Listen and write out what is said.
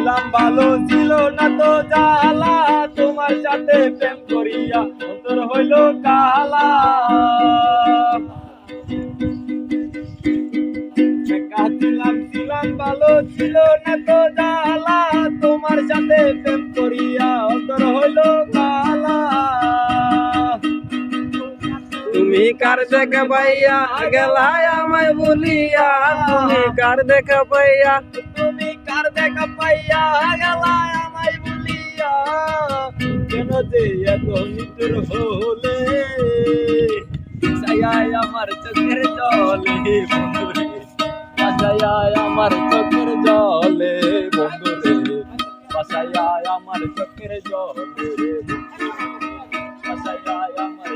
ছিলাম ভালো ছিল না তো জ্বালা তোমার সাথে প্রেম করিয়া অন্তর হইল কালা ছিলাম ভালো ছিল না তো জ্বালা তোমার সাথে প্রেম করিয়া অন্তর হইল কালা তুমি কার দেখা পাইয়া গেলাই আমায় বলিয়া, তুমি কার দেখা পাইয়া, তুমি কার দেখা পাইয়া গেলাই আমায় বলিয়া, কেন যে এত নিতুর হলে ছায়ায় আমার চোখের জলে বন্ধুরে, ছায়ায় আমার চোখের জলে বন্ধুরে, ছায়ায় আমার চোখের জলে, ছায়ায় আমার